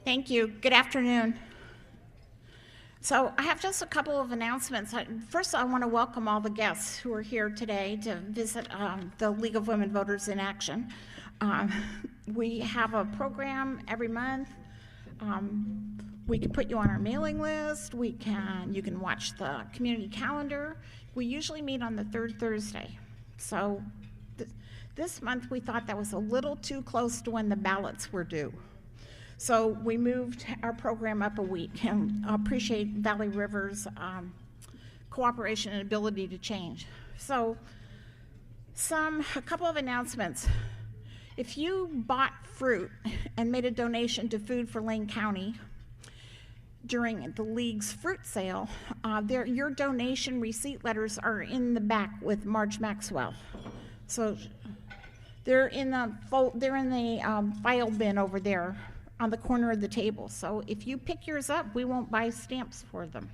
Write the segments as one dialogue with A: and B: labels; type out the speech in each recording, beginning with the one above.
A: Thank you. Good afternoon. So I have just a couple of announcements. First, I want to welcome all the guests who are here today to visit the League of Women Voters in Action. We have a program every month. We can put you on our mailing list. You can watch the community calendar. We usually meet on the third Thursday. So this month we thought that was a little too close to when the ballots were due. So we moved our program up a week, and I appreciate Valley River's cooperation and ability to change. So a couple of announcements. If you bought fruit and made a donation to Food for Lane County during the League's fruit sale, your donation receipt letters are in the back with Marge Maxwell. So they're in the file bin over there on the corner of the table. So if you pick yours up, we won't buy stamps for them.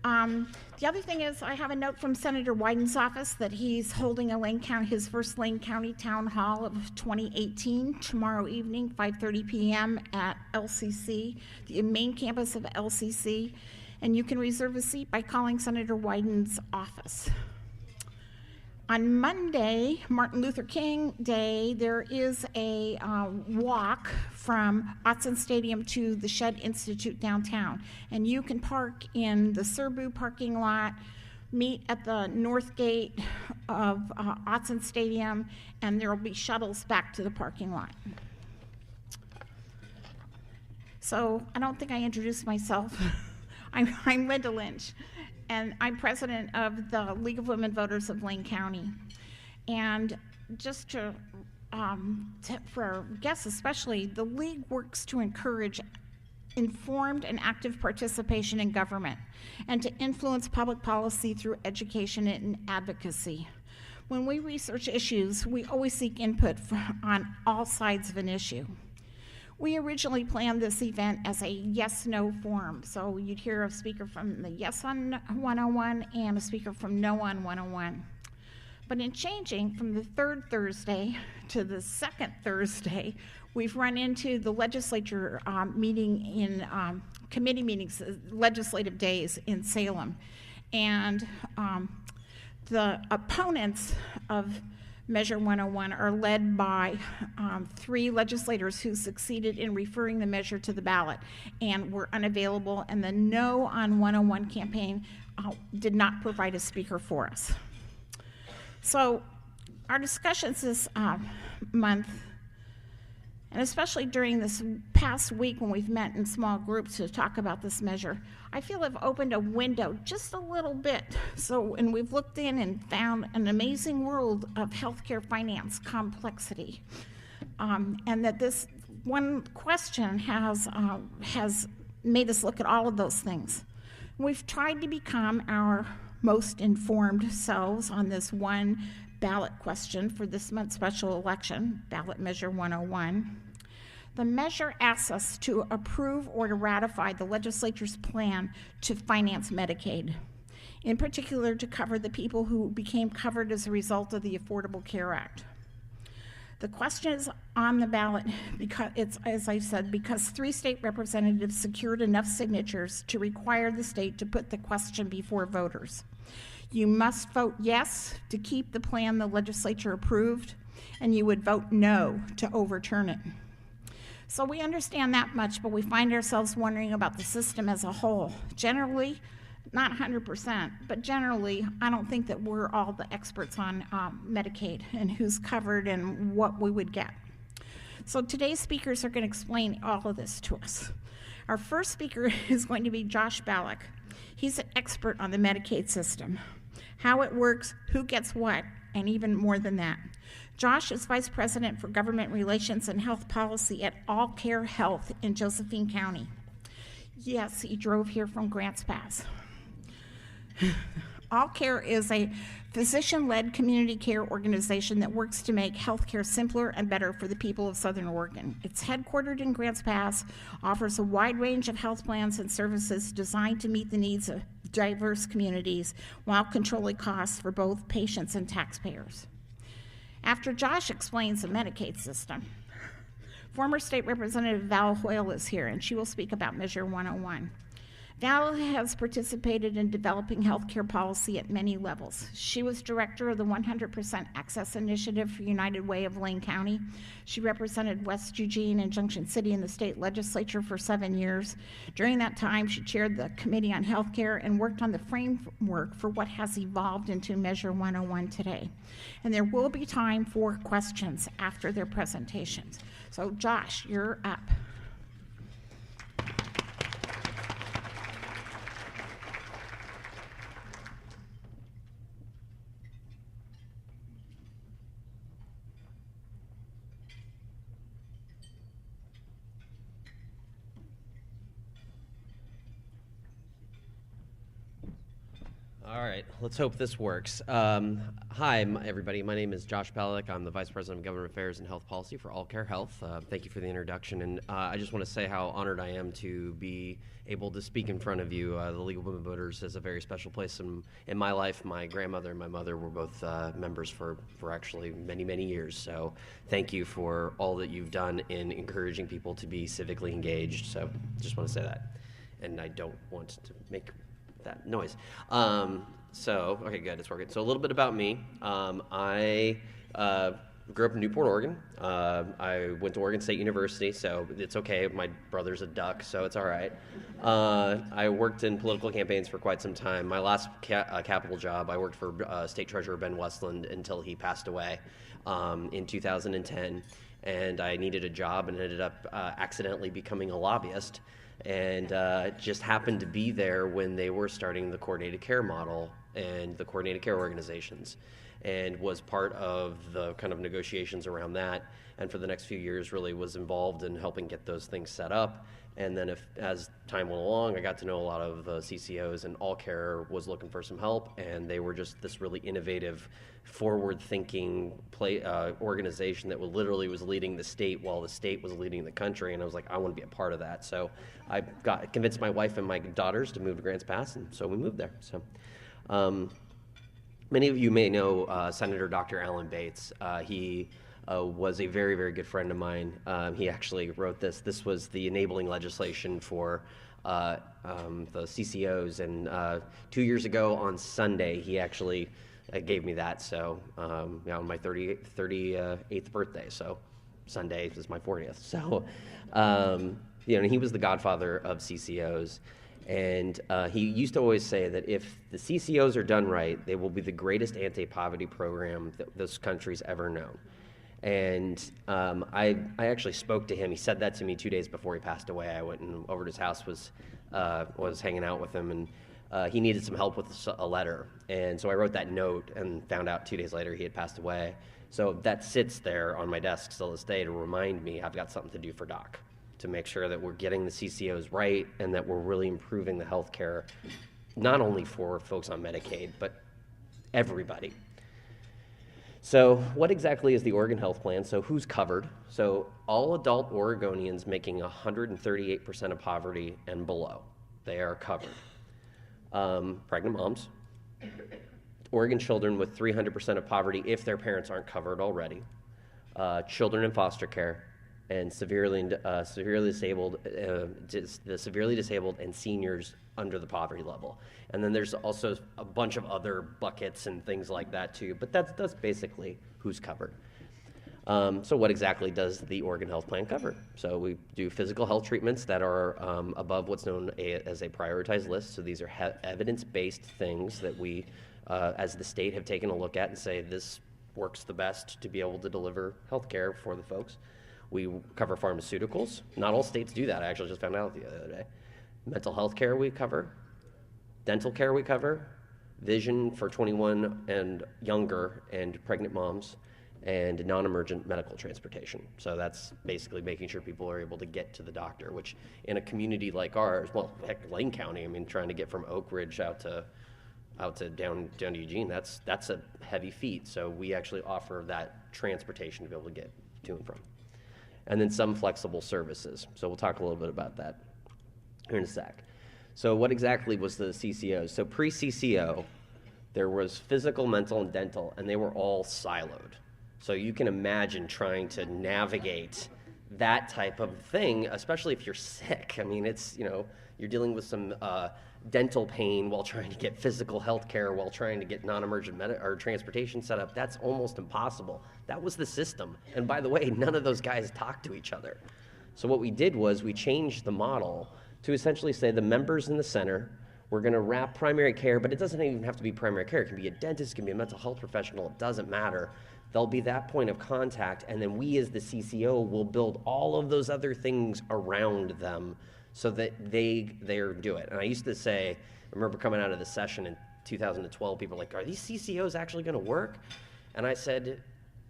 A: The other thing is, I have a note from Senator Wyden's office that he's holding his first Lane County Town Hall of 2018 tomorrow evening, 5:30 p.m. at LCC, the main campus of LCC, and you can reserve a seat by calling Senator Wyden's office. On Monday, Martin Luther King Day, there is a walk from Autzen Stadium to the Shedd Institute downtown. And you can park in the Surbu parking lot, meet at the north gate of Autzen Stadium, and there will be shuttles back to the parking lot. So I don't think I introduced myself. I'm Linda Lynch, and I'm president of the League of Women Voters of Lane County. And just for our guests especially, the League works to encourage informed and active participation in government and to influence public policy through education and advocacy. When we research issues, we always seek input on all sides of an issue. We originally planned this event as a yes-no forum, so you'd hear a speaker from the Yes on 101 and a speaker from No on 101. But in changing from the third Thursday to the second Thursday, we've run into the legislature meeting in committee meetings, legislative days in Salem. And the opponents of Measure 101 are led by 3 legislators who succeeded in referring the measure to the ballot and were unavailable, and the No on 101 campaign did not provide a speaker for us. So our discussions this month, and especially during this past week when we've met in small groups to talk about this measure, I feel have opened a window just a little bit. And we've looked in and found an amazing world of healthcare finance complexity. And that this one question has made us look at all of those things. We've tried to become our most informed selves on this one ballot question for this month's special election, Ballot Measure 101. The measure asks us to approve or to ratify the legislature's plan to finance Medicaid, in particular to cover the people who became covered as a result of the Affordable Care Act. The question is on the ballot because as I said, because 3 state representatives secured enough signatures to require the state to put the question before voters. You must vote yes to keep the plan the legislature approved, and you would vote no to overturn it. So we understand that much, but we find ourselves wondering about the system as a whole. Generally, not 100%, but generally, I don't think that we're all the experts on Medicaid and who's covered and what we would get. So today's speakers are going to explain all of this to us. Our first speaker is going to be Josh Ballack. He's an expert on the Medicaid system, how it works, who gets what, and even more than that. Josh is Vice President for Government Relations and Health Policy at All Care Health in Josephine County. Yes, he drove here from Grants Pass. All Care is a physician-led community care organization that works to make healthcare simpler and better for the people of Southern Oregon. It's headquartered in Grants Pass, offers a wide range of health plans and services designed to meet the needs of diverse communities while controlling costs for both patients and taxpayers. After Josh explains the Medicaid system, Former State Representative Val Hoyle is here, and she will speak about Measure 101. Val has participated in developing healthcare policy at many levels. She was director of the 100% Access Initiative for United Way of Lane County. She represented West Eugene and Junction City in the state legislature for 7 years. During that time, she chaired the Committee on Healthcare and worked on the framework for what has evolved into Measure 101 today. And there will be time for questions after their presentations. So Josh, you're up.
B: All right, let's hope this works. Hi, everybody. My name is Josh Palick. I'm the Vice President of Government Affairs and Health Policy for All Care Health. Thank you for the introduction, and I just want to say how honored I am to be able to speak in front of you. The League of Women Voters has a very special place in my life. My grandmother and my mother were both members for actually many, many years, so thank you for all that you've done in encouraging people to be civically engaged. So just want to say that, and I don't want to make that noise. Okay, good, it's working. So a little bit about me. I grew up in Newport, Oregon. I went to Oregon State University, so it's okay. My brother's a duck, so it's all right. I worked in political campaigns for quite some time. My last capital job, I worked for State Treasurer Ben Westland until he passed away in 2010. And I needed a job and ended up accidentally becoming a lobbyist. And just happened to be there when they were starting the coordinated care model and the coordinated care organizations, and was part of the kind of negotiations around that, and for the next few years really was involved in helping get those things set up. And then as time went along, I got to know a lot of CCOs, and All Care was looking for some help, and they were just this really innovative, forward-thinking organization that literally was leading the state while the state was leading the country, and I was like, I want to be a part of that. So I convinced my wife and my daughters to move to Grants Pass, and so we moved there. So many of you may know Senator Dr. Alan Bates. He was a very, very good friend of mine. He actually wrote this. This was the enabling legislation for the CCOs, and 2 years ago on Sunday, he actually gave me that. So on my 38th birthday, so Sunday is my 40th. So he was the godfather of CCOs. And he used to always say that if the CCOs are done right, they will be the greatest anti-poverty program that this country's ever known. And I actually spoke to him. He said that to me 2 days before he passed away. I went over to his house, was hanging out with him, and he needed some help with a letter. And so I wrote that note and found out 2 days later he had passed away. So that sits there on my desk still this day to remind me I've got something to do for Doc, to make sure that we're getting the CCOs right and that we're really improving the health care, not only for folks on Medicaid, but everybody. So what exactly is the Oregon Health Plan? So who's covered? So all adult Oregonians making 138% of poverty and below, they are covered. Pregnant moms, Oregon children with 300% of poverty if their parents aren't covered already, children in foster care, and severely disabled and seniors under the poverty level. And then there's also a bunch of other buckets and things like that too, but that's basically who's covered. So what exactly does the Oregon Health Plan cover? So we do physical health treatments that are above what's known as a prioritized list. So these are evidence-based things that we, as the state, have taken a look at and say this works the best to be able to deliver health care for the folks. We cover pharmaceuticals. Not all states do that. I actually just found out the other day. Mental health care we cover. Dental care we cover. Vision for 21 and younger and pregnant moms. And non-emergent medical transportation. So that's basically making sure people are able to get to the doctor, which in a community like ours, well, heck, Lane County, I mean, trying to get from Oak Ridge out to down to Eugene, that's a heavy feat. So we actually offer that transportation to be able to get to and from. And then some flexible services. So we'll talk a little bit about that here in a sec. So what exactly was the CCO? So pre-CCO, there was physical, mental, and dental, and they were all siloed. So you can imagine trying to navigate that type of thing, especially if you're sick. I mean, it's, you're dealing with some dental pain while trying to get physical health care, while trying to get non-emergent or transportation set up. That's almost impossible. That was the system. And by the way, none of those guys talked to each other. So what we did was we changed the model to essentially say the member's in the center. We're going to wrap primary care, but it doesn't even have to be primary care. It can be a dentist, it can be a mental health professional. It doesn't matter. There'll be that point of contact, and then we as the CCO will build all of those other things around them so that they do it. And I used to say, I remember coming out of the session in 2012, people were like, are these CCOs actually going to work? And I said,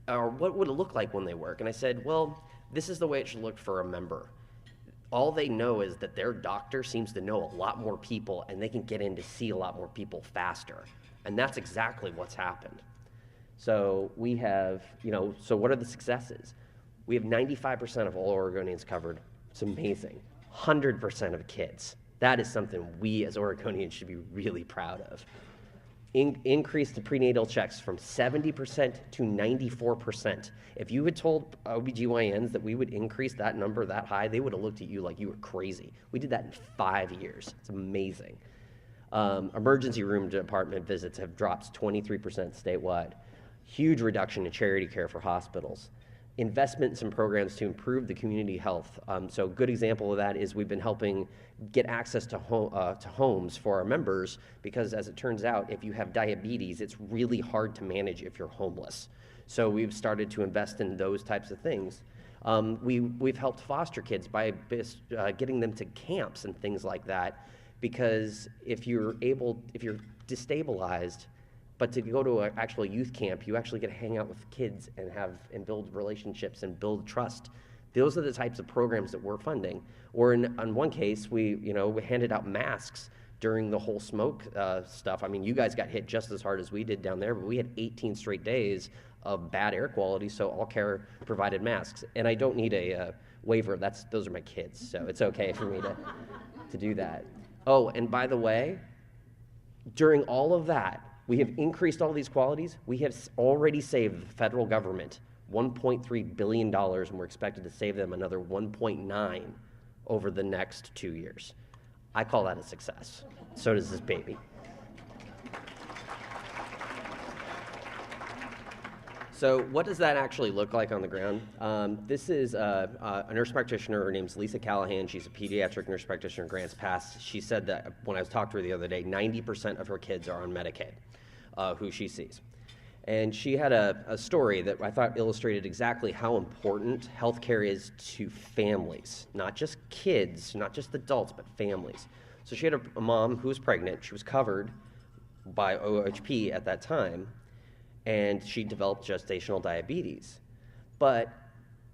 B: or what would it look like when they work? And I said, well, this is the way it should look for a member. All they know is that their doctor seems to know a lot more people, and they can get in to see a lot more people faster. And that's exactly what's happened. So we have, so what are the successes? We have 95% of all Oregonians covered. It's amazing. 100% of kids. That is something we as Oregonians should be really proud of. Increase the prenatal checks from 70% to 94%. If you had told OBGYNs that we would increase that number that high, they would have looked at you like you were crazy. We did that in 5 years. It's amazing. Emergency room department visits have dropped 23% statewide. Huge reduction in charity care for hospitals. Investments in programs to improve the community health. So a good example of that is we've been helping get access to homes for our members, because as it turns out, if you have diabetes, it's really hard to manage if you're homeless. So we've started to invest in those types of things. We've helped foster kids by getting them to camps and things like that, because if you're destabilized, but to go to an actual youth camp, you actually get to hang out with kids and build relationships and build trust. Those are the types of programs that we're funding. Or in one case, we handed out masks during the whole smoke stuff. I mean, you guys got hit just as hard as we did down there, but we had 18 straight days of bad air quality, so All Care provided masks. And I don't need a waiver. Those are my kids, so it's okay for me to do that. Oh, and by the way, during all of that, we have increased all these qualities. We have already saved the federal government $1.3 billion, and we're expected to save them another $1.9 over the next 2 years. I call that a success. So does this baby. So what does that actually look like on the ground? This is a nurse practitioner. Her name's Lisa Callahan. She's a pediatric nurse practitioner in Grants Pass. She said that when I was talking to her the other day, 90% of her kids are on Medicaid, who she sees. And she had a story that I thought illustrated exactly how important healthcare is to families, not just kids, not just adults, but families. So she had a mom who was pregnant. She was covered by OHP at that time, and she developed gestational diabetes. But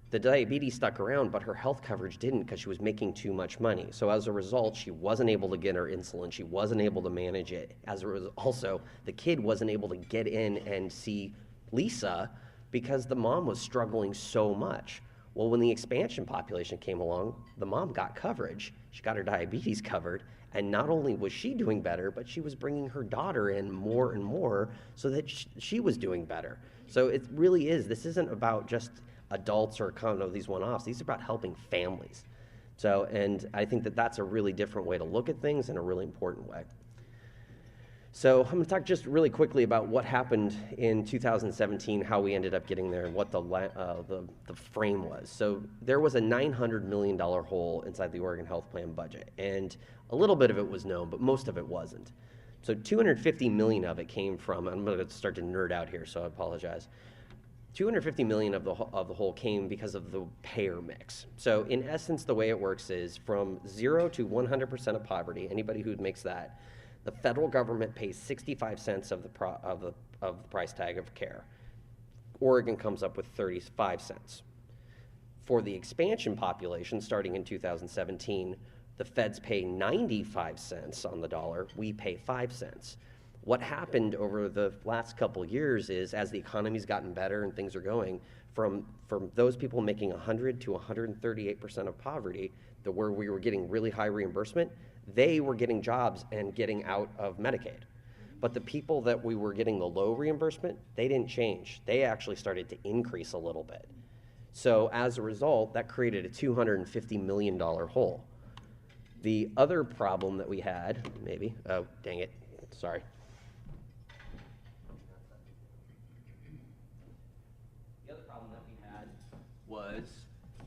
B: the diabetes stuck around, but her health coverage didn't, because she was making too much money. So as a result, she wasn't able to get her insulin. She wasn't able to manage it. As a result, also, the kid wasn't able to get in and see Lisa because the mom was struggling so much. Well, when the expansion population came along, the mom got coverage. She got her diabetes covered. And not only was she doing better, but she was bringing her daughter in more and more so that she was doing better. So it really is. This isn't about just adults or kind of these one-offs. These are about helping families. So, and I think that that's a really different way to look at things and a really important way. So I'm going to talk just really quickly about what happened in 2017, how we ended up getting there, and what the frame was. So there was a $900 million hole inside the Oregon Health Plan budget, and a little bit of it was known, but most of it wasn't. So 250 million of it came from, I'm going to start to nerd out here, so I apologize. 250 million of the whole came because of the payer mix. So in essence, the way it works is from 0 to 100% of poverty, anybody who makes that, the federal government pays 65 cents of the price tag of care. Oregon comes up with 35 cents. For the expansion population, starting in 2017, the feds pay 95 cents on the dollar. We pay 5 cents. What happened over the last couple years is, as the economy's gotten better and things are going, from those people making 100 to 138% of poverty, where we were getting really high reimbursement, they were getting jobs and getting out of Medicaid. But the people that we were getting the low reimbursement, they didn't change. They actually started to increase a little bit. So as a result, that created a $250 million hole. The other problem that we had, maybe, oh, dang it, sorry. The other problem that we had was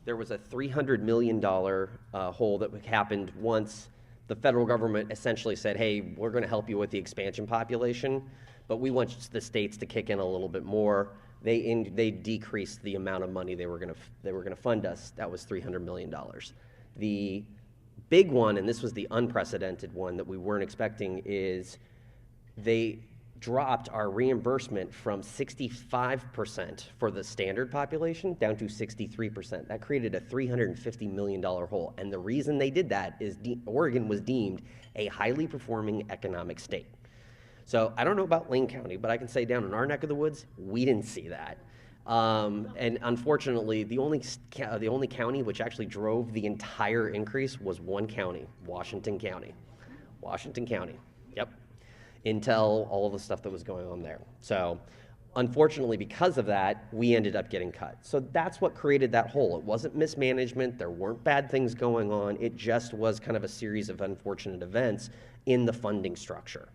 B: there was a $300 million hole that happened once the federal government essentially said, hey, we're going to help you with the expansion population, but we want the states to kick in a little bit more. They decreased the amount of money they were going to fund us. That was $300 million. The big one, and this was the unprecedented one that we weren't expecting, is they dropped our reimbursement from 65% for the standard population down to 63%. That created a $350 million hole. And the reason they did that is Oregon was deemed a highly performing economic state. So I don't know about Lane County, but I can say down in our neck of the woods, we didn't see that. And unfortunately, the only county which actually drove the entire increase was one county, Washington County. Washington County, yep. Until all of the stuff that was going on there. So unfortunately, because of that, we ended up getting cut. So that's what created that hole. It wasn't mismanagement. There weren't bad things going on. It just was kind of a series of unfortunate events in the funding structure.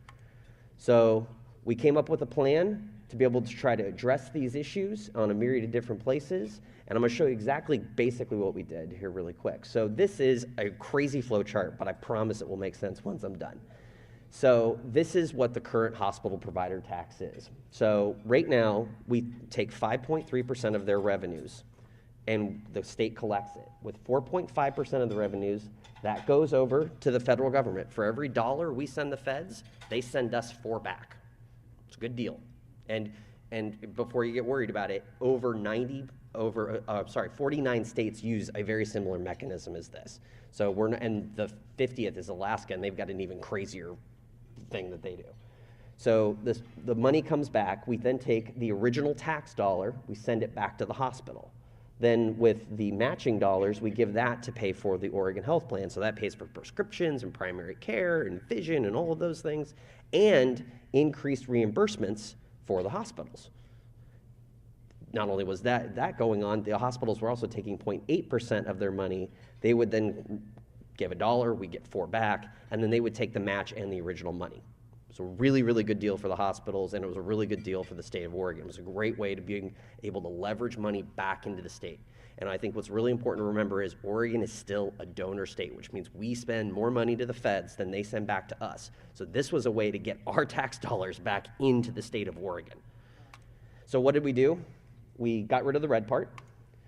B: So we came up with a plan to be able to try to address these issues on a myriad of different places. And I'm going to show you exactly basically what we did here really quick. So this is a crazy flow chart, but I promise it will make sense once I'm done. So this is what the current hospital provider tax is. So right now, we take 5.3% of their revenues, and the state collects it. With 4.5% of the revenues, that goes over to the federal government. For every dollar we send the feds, they send us 4 back. It's a good deal. And before you get worried about it, 49 states use a very similar mechanism as this. So and the 50th is Alaska, and they've got an even crazier thing that they do. So the money comes back. We then take the original tax dollar, we send it back to the hospital. Then with the matching dollars, we give that to pay for the Oregon Health Plan. So that pays for prescriptions and primary care and vision and all of those things, and increased reimbursements for the hospitals. Not only was that going on, the hospitals were also taking 0.8% of their money. They would then give $1, we get 4 back, and then they would take the match and the original money. So really, really good deal for the hospitals, and it was a really good deal for the state of Oregon. It was a great way to be able to leverage money back into the state. And I think what's really important to remember is Oregon is still a donor state, which means we spend more money to the feds than they send back to us. So this was a way to get our tax dollars back into the state of Oregon. So what did we do? We got rid of the red part.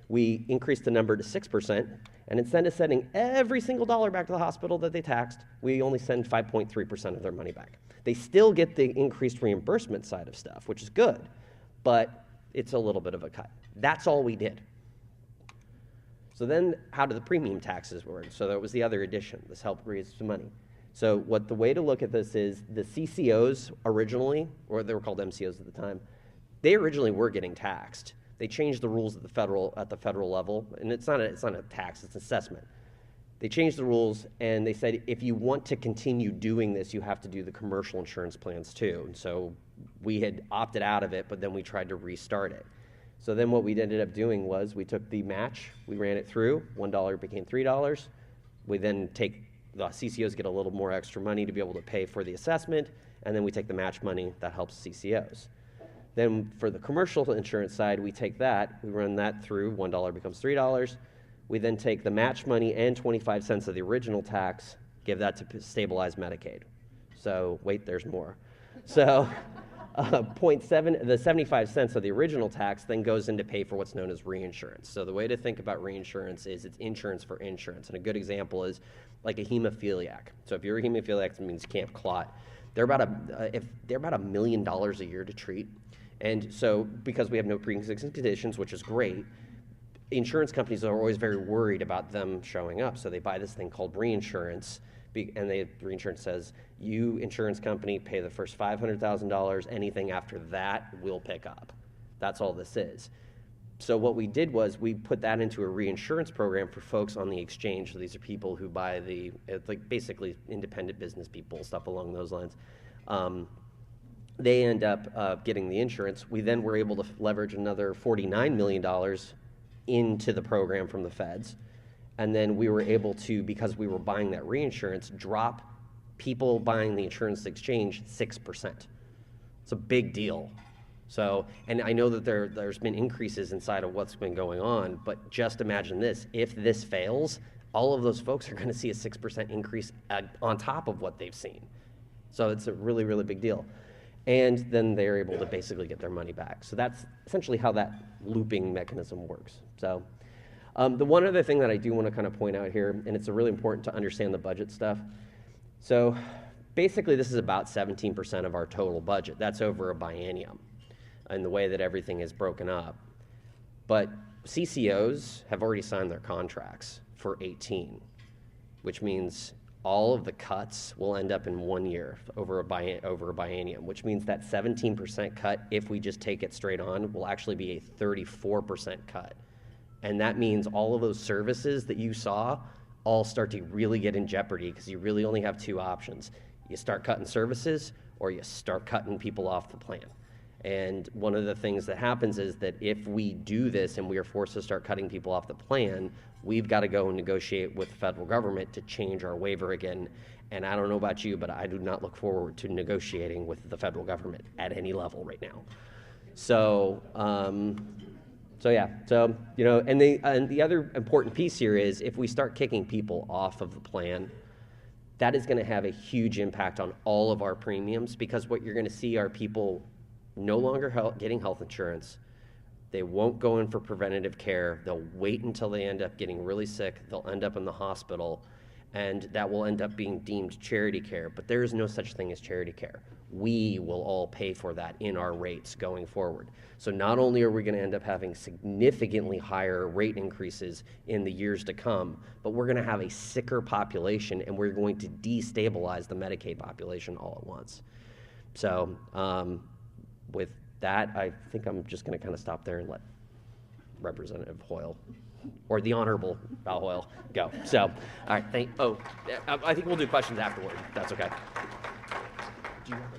B: We increased the number to 6%, and instead of sending every single dollar back to the hospital that they taxed, we only send 5.3% of their money back. They still get the increased reimbursement side of stuff, which is good, but it's a little bit of a cut. That's all we did. So then how do the premium taxes work? So that was the other addition. This helped raise some money. So the way to look at this is the CCOs originally, or they were called MCOs at the time, they originally were getting taxed. They changed the rules at the federal level, and it's not a tax, it's an assessment. They changed the rules, and they said if you want to continue doing this, you have to do the commercial insurance plans too. And so we had opted out of it, but then we tried to restart it. So then what we ended up doing was we took the match, we ran it through, $1 became $3. We then take the CCOs get a little more extra money to be able to pay for the assessment, and then we take the match money that helps CCOs. Then for the commercial insurance side, we take that, we run that through, $1 becomes $3. We then take the match money and 25 cents of the original tax, give that to stabilize Medicaid. So wait, there's more. So the 75 cents of the original tax then goes in to pay for what's known as reinsurance. So the way to think about reinsurance is it's insurance for insurance. And a good example is like a hemophiliac. So if you're a hemophiliac, it means you can't clot. They're about $1 million a year to treat. And so because we have no pre-existing conditions, which is great, insurance companies are always very worried about them showing up. So they buy this thing called reinsurance, and reinsurance says, you, insurance company, pay the first $500,000. Anything after that, we'll pick up. That's all this is. So what we did was we put that into a reinsurance program for folks on the exchange. So these are people who buy like basically independent business people, stuff along those lines. They end up getting the insurance. We then were able to leverage another $49 million into the program from the feds. And then we were able to, because we were buying that reinsurance, drop people buying the insurance exchange 6%. It's a big deal. So, and I know that there's been increases inside of what's been going on, but just imagine this. If this fails, all of those folks are going to see a 6% increase on top of what they've seen. So it's a really, really big deal. And then they're able to basically get their money back. So that's essentially how that looping mechanism works. So the one other thing that I do want to kind of point out here, and it's really important to understand the budget stuff. So basically this is about 17% of our total budget. That's over a biennium in the way that everything is broken up. But CCOs have already signed their contracts for 18, which means all of the cuts will end up in 1 year over a biennium, which means that 17% cut, if we just take it straight on, will actually be a 34% cut. And that means all of those services that you saw all start to really get in jeopardy because you really only have two options. You start cutting services or you start cutting people off the plan. And one of the things that happens is that if we do this and we are forced to start cutting people off the plan, we've got to go and negotiate with the federal government to change our waiver again. And I don't know about you, but I do not look forward to negotiating with the federal government at any level right now. So, you know, and the other important piece here is if we start kicking people off of the plan, that is going to have a huge impact on all of our premiums, because what you're going to see are people no longer getting health insurance. They won't go in for preventative care. They'll wait until they end up getting really sick. They'll end up in the hospital, and that will end up being deemed charity care. But there is no such thing as charity care. We will all pay for that in our rates going forward. So not only are we going to end up having significantly higher rate increases in the years to come, but we're going to have a sicker population, and we're going to destabilize the Medicaid population all at once. So with that, I think I'm just going to kind of stop there and let Representative Hoyle, or the Honorable Val Hoyle, go. So, all right, I think we'll do questions afterward, if that's okay. Do you have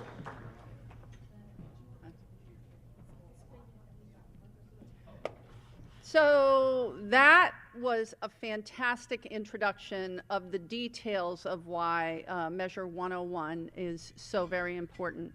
C: So that was a fantastic introduction of the details of why Measure 101 is so very important.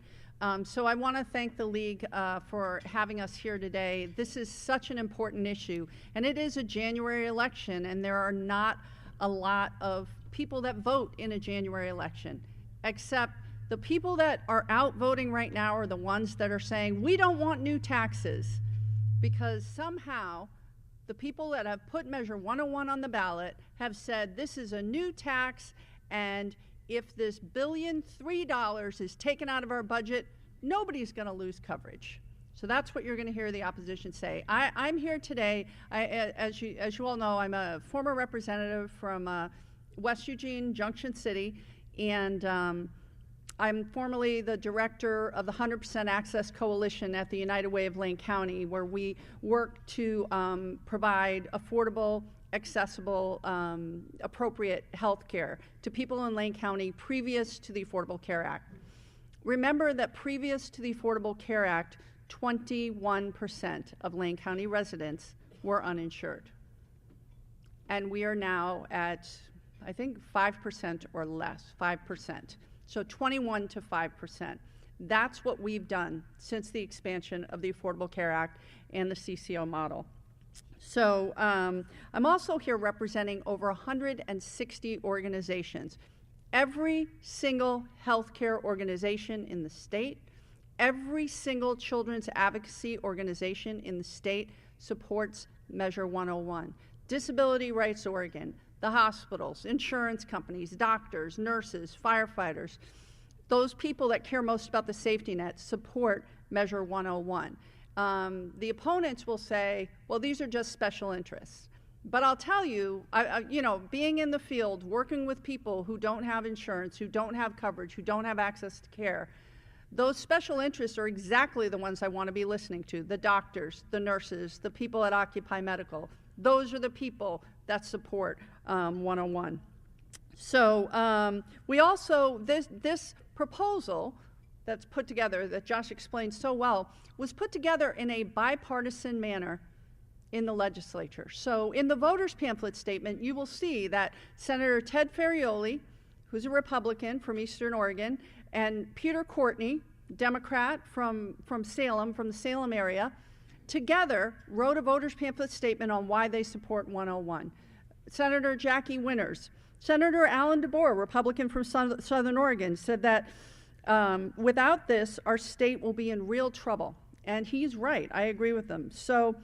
C: So I want to thank the League for having us here today. This is such an important issue, and it is a January election, and there are not a lot of people that vote in a January election, except the people that are out voting right now are the ones that are saying, we don't want new taxes, because somehow the people that have put Measure 101 on the ballot have said this is a new tax, and if this $1.3 billion is taken out of our budget, nobody's going to lose coverage. So that's what you're going to hear the opposition say. I'm here today, as you all know, I'm a former representative from West Eugene, Junction City, and I'm formerly the director of the 100% Access Coalition at the United Way of Lane County, where we work to provide affordable, accessible, appropriate health care to people in Lane County previous to the Affordable Care Act. Remember that previous to the Affordable Care Act, 21% of Lane County residents were uninsured. And we are now at, I think, 5% or less, 5%. So 21 to 5%. That's what we've done since the expansion of the Affordable Care Act and the CCO model. So I'm also here representing over 160 organizations. Every single healthcare organization in the state, every single children's advocacy organization in the state supports Measure 101. Disability Rights Oregon, the hospitals, insurance companies, doctors, nurses, firefighters, those people that care most about the safety net support Measure 101. The opponents will say, well, these are just special interests. But I'll tell you, you know, being in the field, working with people who don't have insurance, who don't have coverage, who don't have access to care, those special interests are exactly the ones I want to be listening to. The doctors, the nurses, the people at Occupy Medical. Those are the people that support 101. So we also, this proposal that's put together, that Josh explained so well, was put together in a bipartisan manner in the legislature. So in the voters pamphlet statement, you will see that Senator Ted Ferrioli, who's a Republican from Eastern Oregon, and Peter Courtney, Democrat from Salem, from the Salem area, together wrote a voters pamphlet statement on why they support 101. Senator Jackie Winters, Senator Alan DeBoer, Republican from Southern Oregon, said that without this, our state will be in real trouble. And he's right. I agree with them. So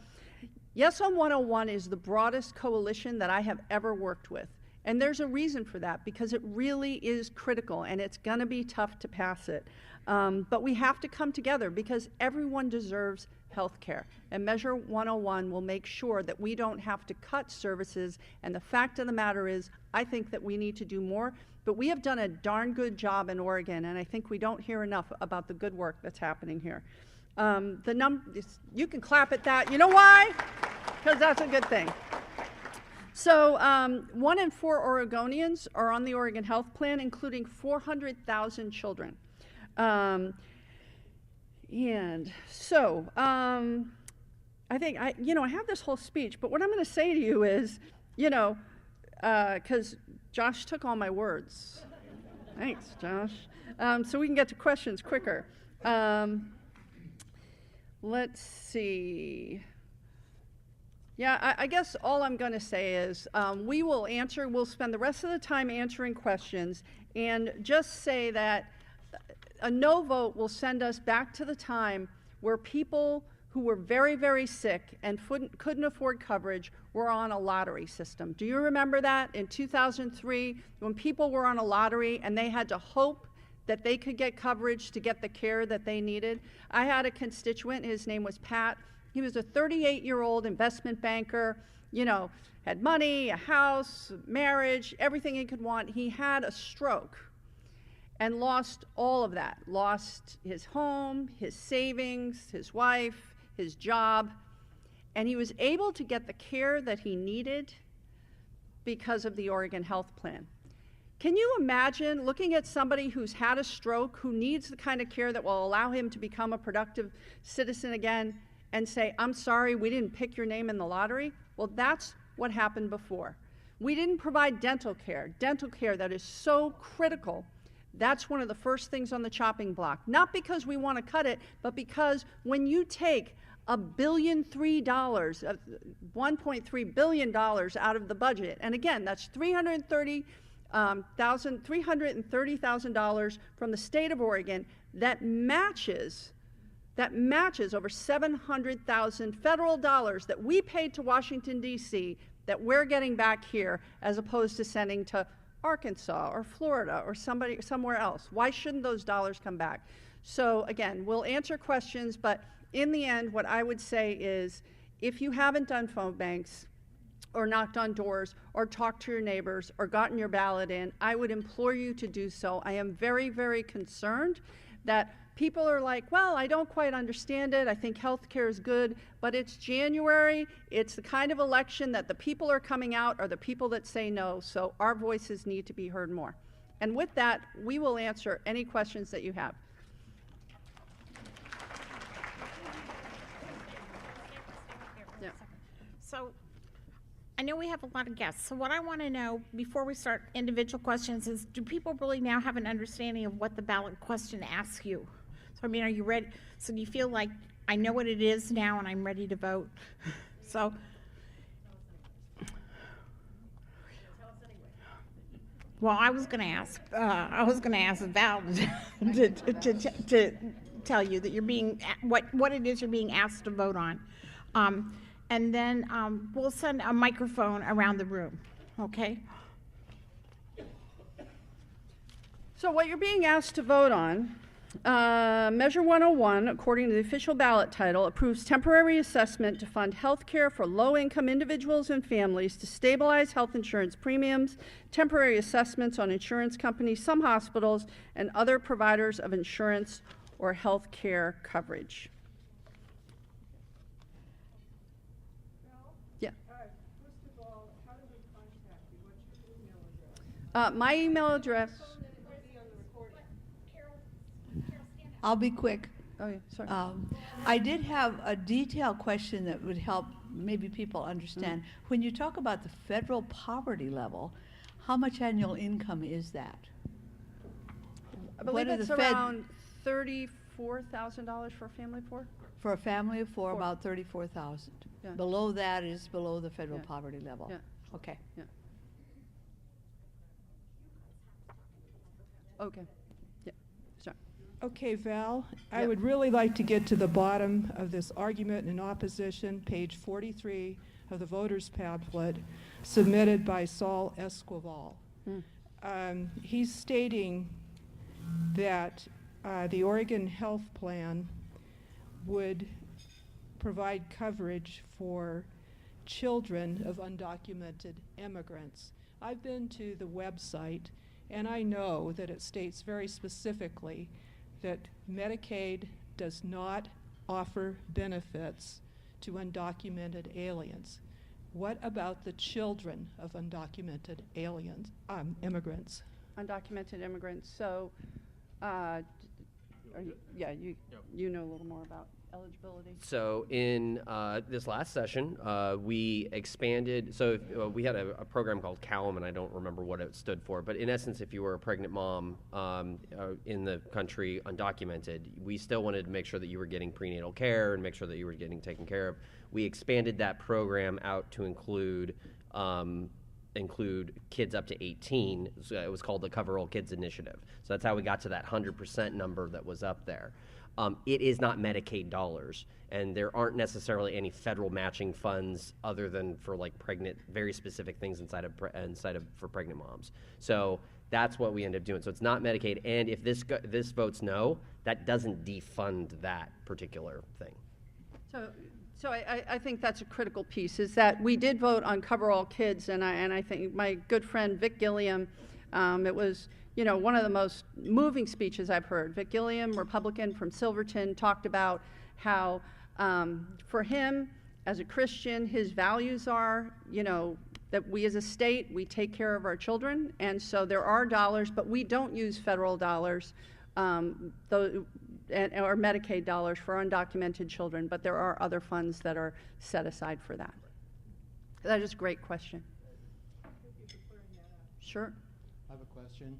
C: Yes on 101 is the broadest coalition that I have ever worked with. And there's a reason for that, because it really is critical, and it's going to be tough to pass it. But we have to come together because everyone deserves health care. And Measure 101 will make sure that we don't have to cut services. And the fact of the matter is, I think that we need to do more. But we have done a darn good job in Oregon, and I think we don't hear enough about the good work that's happening here. You can clap at that. You know why? Because that's a good thing. So 1 in 4 Oregonians are on the Oregon Health Plan, including 400,000 children. And so I think, I have this whole speech, but what I'm going to say to you is, because Josh took all my words. Thanks, Josh. So we can get to questions quicker. Let's see. Yeah, I guess all I'm going to say is we'll spend the rest of the time answering questions, and just say that a no vote will send us back to the time where people who were very, very sick and couldn't afford coverage were on a lottery system. Do you remember that in 2003, when people were on a lottery and they had to hope that they could get coverage to get the care that they needed? I had a constituent, his name was Pat. He was a 38-year-old investment banker, had money, a house, marriage, everything he could want. He had a stroke and lost all of that. Lost his home, his savings, his wife, his job. And he was able to get the care that he needed because of the Oregon Health Plan. Can you imagine looking at somebody who's had a stroke, who needs the kind of care that will allow him to become a productive citizen again, and say, I'm sorry, we didn't pick your name in the lottery? Well, that's what happened before. We didn't provide dental care that is so critical. That's one of the first things on the chopping block. Not because we want to cut it, but because when you take $1.3 billion out of the budget, and again, that's $330,000 from the state of Oregon, that matches over $700,000 federal dollars that we paid to Washington, D.C., that we're getting back here, as opposed to sending to Arkansas or Florida or somewhere else. Why shouldn't those dollars come back? So again, we'll answer questions, but in the end, what I would say is, if you haven't done phone banks or knocked on doors or talked to your neighbors or gotten your ballot in, I would implore you to do so. I am very, very concerned that people are like, well, I don't quite understand it. I think health care is good, but it's January. It's the kind of election that the people are coming out are the people that say no, so our voices need to be heard more. And with that, we will answer any questions that you have. Yeah.
A: So I know we have a lot of guests, so what I want to know before we start individual questions is, do people really now have an understanding of what the ballot question asks you? So, are you ready? So do you feel like, I know what it is now and I'm ready to vote? So, well, I was going to ask Val to tell you that you're being, what it is you're being asked to vote on. And then we'll send a microphone around the room, okay?
C: So what you're being asked to vote on, Measure 101, according to the official ballot title, approves temporary assessment to fund health care for low-income individuals and families to stabilize health insurance premiums, temporary assessments on insurance companies, some hospitals, and other providers of insurance or health care coverage. My email address.
D: I'll be quick.
C: Oh, yeah, sorry.
D: I did have a detailed question that would help maybe people understand. When you talk about the federal poverty level, how much annual income is that?
C: I believe it's around $34,000 for a family of four.
D: For a family of four,
C: Four.
D: about 34,000.
C: Yeah.
D: Below that is below the federal
C: Yeah.
D: poverty level.
C: Yeah.
D: Okay.
C: Yeah. Okay. Yeah. Sorry.
E: Okay, Val, I
C: Yep.
E: would really like to get to the bottom of this argument in opposition, page 43 of the voters' pamphlet submitted by Saul Esquivel. He's stating that the Oregon Health Plan would provide coverage for children of undocumented immigrants. I've been to the website, and I know that it states very specifically that Medicaid does not offer benefits to undocumented aliens. What about the children of undocumented aliens, immigrants?
C: Undocumented immigrants. So, you know a little more about eligibility.
B: So in this last session, we expanded. So we had a program called CALM, and I don't remember what it stood for. But in essence, if you were a pregnant mom in the country, undocumented, we still wanted to make sure that you were getting prenatal care and make sure that you were getting taken care of. We expanded that program out to include kids up to 18. So it was called the Cover All Kids Initiative. So that's how we got to that 100% number that was up there. It is not Medicaid dollars, and there aren't necessarily any federal matching funds other than for like very specific things inside of for pregnant moms. So that's what we end up doing. So it's not Medicaid, and if this votes no, that doesn't defund that particular thing.
C: So I think that's a critical piece, is that we did vote on Cover All Kids, and I think my good friend Vic Gilliam, it was one of the most moving speeches I've heard. Vic Gilliam, Republican from Silverton, talked about how for him, as a Christian, his values are, that we as a state, we take care of our children, and so there are dollars, but we don't use federal dollars or Medicaid dollars for undocumented children, but there are other funds that are set aside for that. That is a great question. Sure.
F: I have a question.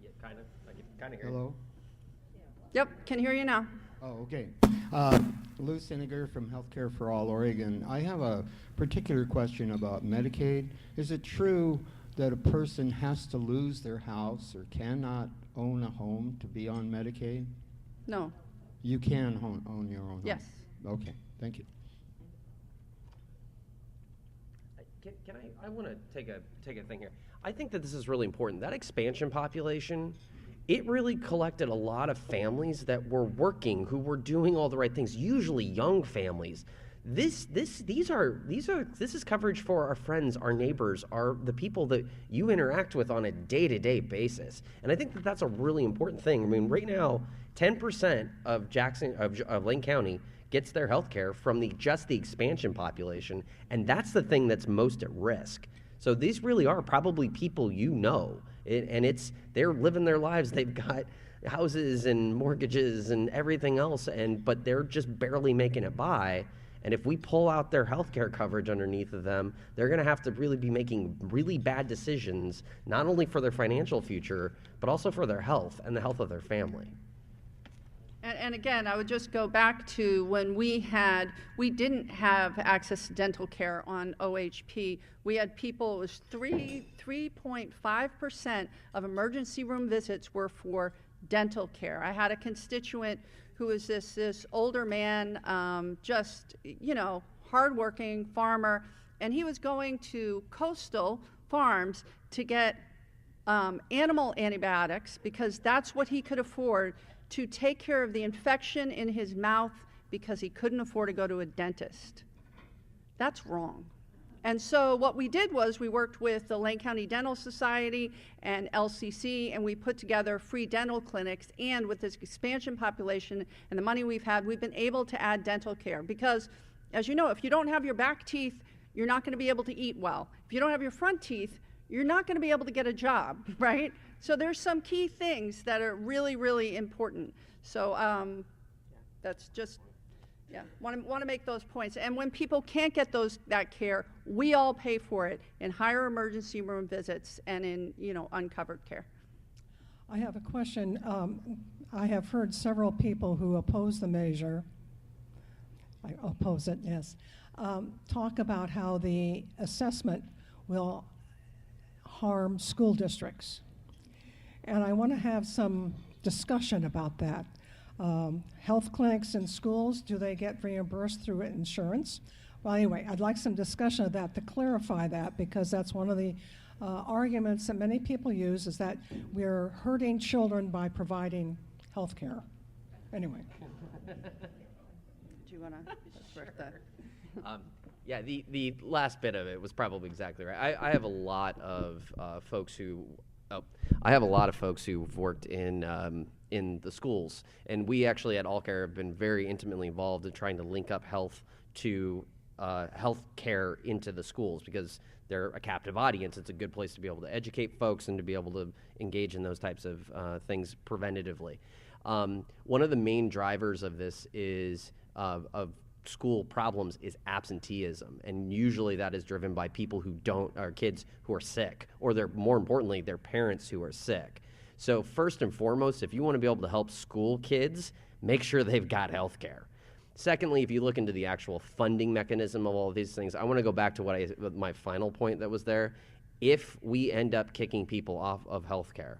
B: Yeah, kind of. I can kind of hear you.
F: Hello?
C: Yep, can hear you now.
F: Oh, okay. Lou Siniger from Healthcare for All Oregon. I have a particular question about Medicaid. Is it true that a person has to lose their house or cannot own a home to be on Medicaid?
C: No.
F: You can own your own home?
C: Yes.
F: Okay, thank you.
B: I want to take a thing here. I think that this is really important. That expansion population, it really collected a lot of families that were working, who were doing all the right things, usually young families. This is coverage for our friends, our neighbors, the people that you interact with on a day-to-day basis. And I think that that's a really important thing. I mean, right now, 10% of Lane County gets their health care from just the expansion population, and that's the thing that's most at risk. So these really are probably people they're living their lives. They've got houses and mortgages and everything else, but they're just barely making it by. And if we pull out their health care coverage underneath of them, they're going to have to really be making really bad decisions, not only for their financial future, but also for their health and the health of their family.
C: And again, I would just go back to when we didn't have access to dental care on OHP. We had people, it was 3.5% of emergency room visits were for dental care. I had a constituent who was this older man, hardworking farmer, and he was going to coastal farms to get animal antibiotics because that's what he could afford to take care of the infection in his mouth because he couldn't afford to go to a dentist. That's wrong. And so what we did was we worked with the Lane County Dental Society and LCC, and we put together free dental clinics. And with this expansion population and the money we've been able to add dental care. Because, as you know, if you don't have your back teeth, you're not going to be able to eat well. If you don't have your front teeth, you're not going to be able to get a job, right? So there's some key things that are really, really important. So that's just, Yeah, want to make those points. And when people can't get that care, we all pay for it in higher emergency room visits and in, uncovered care.
G: I have a question. I have heard several people who oppose the measure, I oppose it, yes, talk about how the assessment will harm school districts. And I want to have some discussion about that. Health clinics in schools, do they get reimbursed through insurance? Well, anyway, I'd like some discussion of that to clarify that, because that's one of the arguments that many people use, is that we're hurting children by providing health care. Anyway.
C: Do you want to start that?
B: Yeah, the last bit of it was probably exactly right. I have a lot of folks who who've worked in the schools, and we actually at AllCare have been very intimately involved in trying to link up health to health care into the schools, because they're a captive audience. It's a good place to be able to educate folks and to be able to engage in those types of things preventatively. One of the main drivers of this is of school problems is absenteeism, and usually that is driven by people who are kids who are sick, or more importantly, their parents who are sick. So first and foremost, if you want to be able to help school kids, make sure they've got health care. Secondly, if you look into the actual funding mechanism of all of these things, I want to go back to my final point that was there. If we end up kicking people off of health care,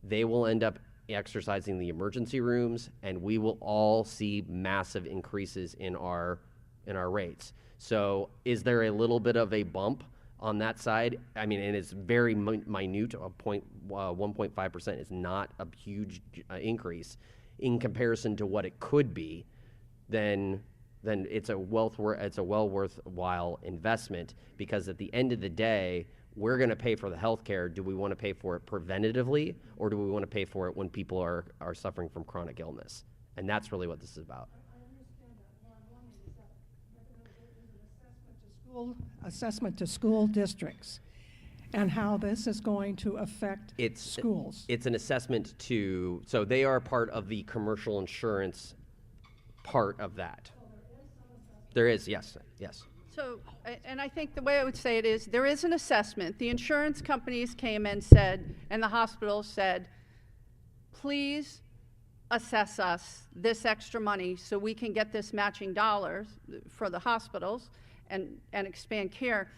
B: they will end up exercising the emergency rooms, and we will all see massive increases in our rates. So is there a little bit of a bump on that side? I mean, and it's very minute, 1.5% is not a huge increase in comparison to what it could be. Then it's a well worthwhile investment, because at the end of the day, we're going to pay for the health care. Do we want to pay for it preventatively, or do we want to pay for it when people are suffering from chronic illness? And that's really what this is about.
G: I understand that. What I'm wondering is that assessment to school districts, and how this is going to affect schools.
B: It's an assessment so they are part of the commercial insurance part of that. There is, yes.
C: So, and I think the way I would say it is, there is an assessment. The insurance companies came and said, and the hospitals said, please assess us this extra money so we can get this matching dollars for the hospitals and expand care.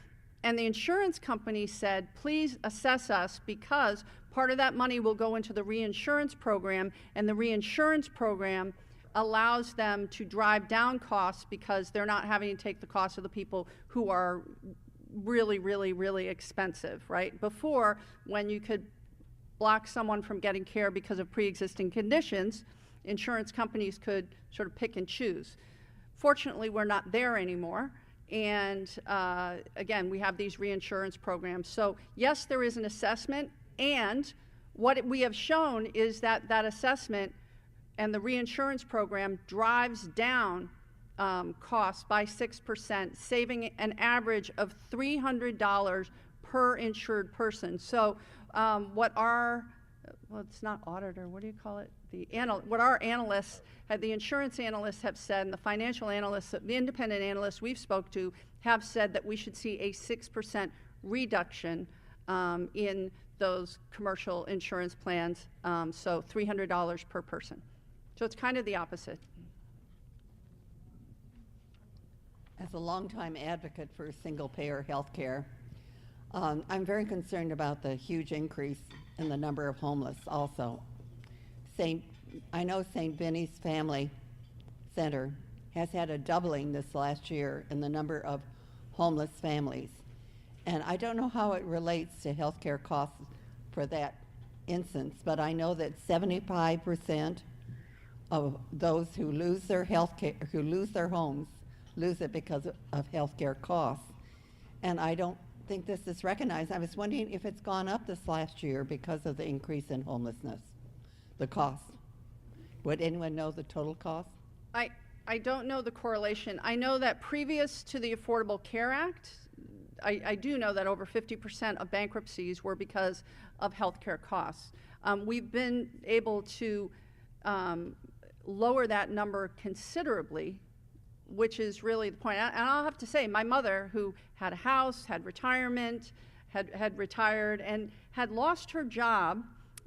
C: And the insurance company said, please assess us, because part of that money will go into the reinsurance program, and the reinsurance program allows them to drive down costs, because they're not having to take the cost of the people who are really, really, really expensive, right? Before, when you could block someone from getting care because of pre-existing conditions, insurance companies could sort of pick and choose. Fortunately, we're not there anymore. And again, we have these reinsurance programs. So yes, there is an assessment, and what we have shown is that that assessment and the reinsurance program drives down costs by 6%, saving an average of $300 per insured person. So it's not auditor, what do you call it? What our analysts, the insurance analysts have said, and the financial analysts, the independent analysts we've spoke to have said that we should see a 6% reduction in those commercial insurance plans, so $300 per person. So it's kind of the opposite.
H: As a longtime advocate for single-payer health care, I'm very concerned about the huge increase in the number of homeless also. I know St. Vinny's Family Center has had a doubling this last year in the number of homeless families. And I don't know how it relates to health care costs for that instance, but I know that 75% of those who lose their homes, lose it because of health care costs. And I don't think this is recognized. I was wondering if it's gone up this last year because of the increase in homelessness, the cost. Would anyone know the total cost?
C: I don't know the correlation. I know that previous to the Affordable Care Act, I do know that over 50% of bankruptcies were because of health care costs. We've been able to lower that number considerably which is really the point. And I'll have to say, my mother, who had a house, had retirement, had retired, and had lost her job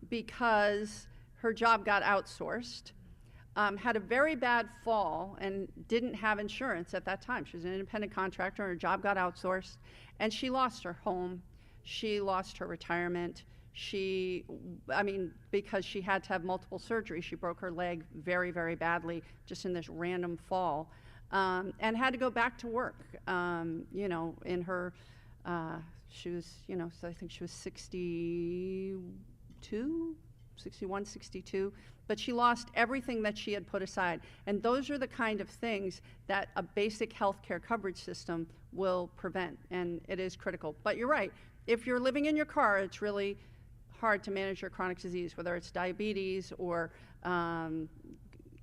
C: because her job got outsourced, had a very bad fall and didn't have insurance at that time. She was an independent contractor and her job got outsourced, and she lost her home. She lost her retirement. Because she had to have multiple surgeries. She broke her leg very, very badly just in this random fall, and had to go back to work. In her, she was, so I think she was 61, 62, but she lost everything that she had put aside. And those are the kind of things that a basic health care coverage system will prevent, and it is critical. But you're right, if you're living in your car, it's really hard to manage your chronic disease, whether it's diabetes or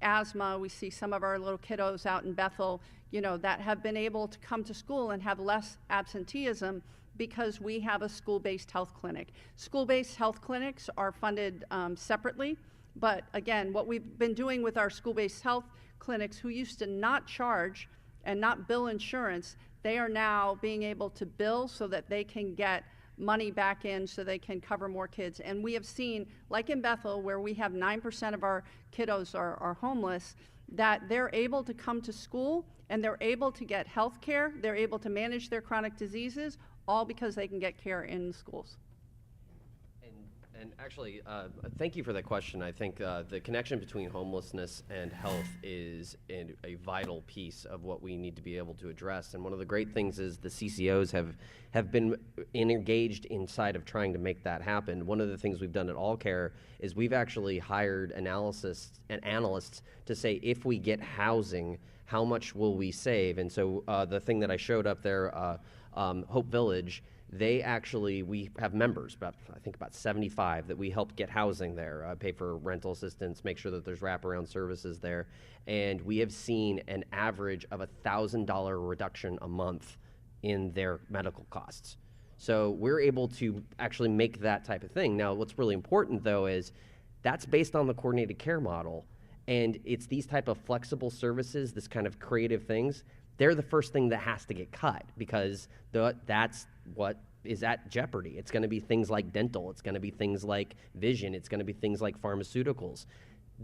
C: asthma. We see some of our little kiddos out in Bethel, that have been able to come to school and have less absenteeism because we have a school-based health clinic. School-based health clinics are funded separately, but again, what we've been doing with our school-based health clinics, who used to not charge and not bill insurance, they are now being able to bill so that they can get money back in so they can cover more kids. And we have seen, like in Bethel, where we have 9% of our kiddos are homeless, that they're able to come to school and they're able to get health care, they're able to manage their chronic diseases, all because they can get care in schools.
B: And actually, thank you for that question. I think the connection between homelessness and health is a vital piece of what we need to be able to address. And one of the great things is the CCOs have been engaged inside of trying to make that happen. One of the things we've done at All Care is we've actually hired analysts to say, if we get housing, how much will we save? And so the thing that I showed up there, Hope Village, we have members, I think about 75, that we help get housing there, pay for rental assistance, make sure that there's wraparound services there. And we have seen an average of $1,000 reduction a month in their medical costs. So we're able to actually make that type of thing. Now, what's really important, though, is that's based on the coordinated care model. And it's these type of flexible services, this kind of creative things, they're the first thing that has to get cut, because that's what is at jeopardy. It's going to be things like dental. It's going to be things like vision. It's going to be things like pharmaceuticals.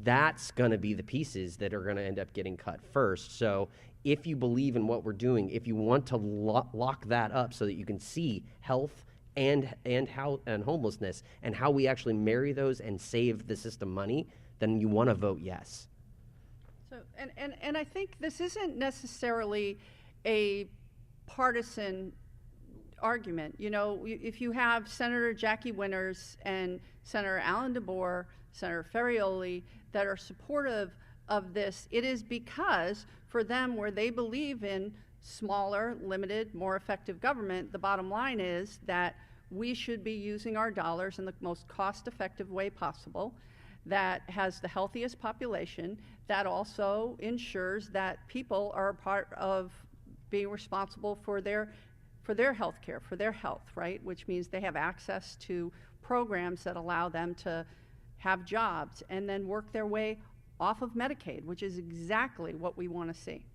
B: That's going to be the pieces that are going to end up getting cut first. So if you believe in what we're doing, if you want to lock that up so that you can see health and homelessness and how we actually marry those and save the system money, then you want to vote yes.
C: So, and I think this isn't necessarily a partisan argument. If you have Senator Jackie Winters and Senator Alan DeBoer, Senator Ferrioli, that are supportive of this, it is because for them, where they believe in smaller, limited, more effective government, the bottom line is that we should be using our dollars in the most cost-effective way possible, that has the healthiest population, that also ensures that people are a part of being responsible for their health care, for their health, right? Which means they have access to programs that allow them to have jobs and then work their way off of Medicaid, which is exactly what we want to see.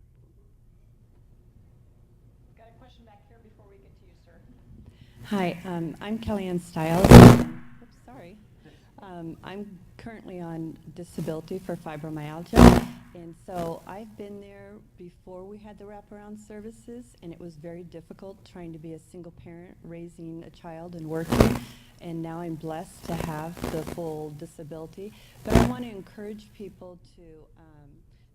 I: Got a question back here before we get to you, sir.
J: Hi, I'm Kellyanne Stiles. Oops, sorry. I'm currently on disability for fibromyalgia, and so I've been there before we had the wraparound services, and it was very difficult trying to be a single parent raising a child and working, and now I'm blessed to have the full disability. But I want to encourage people to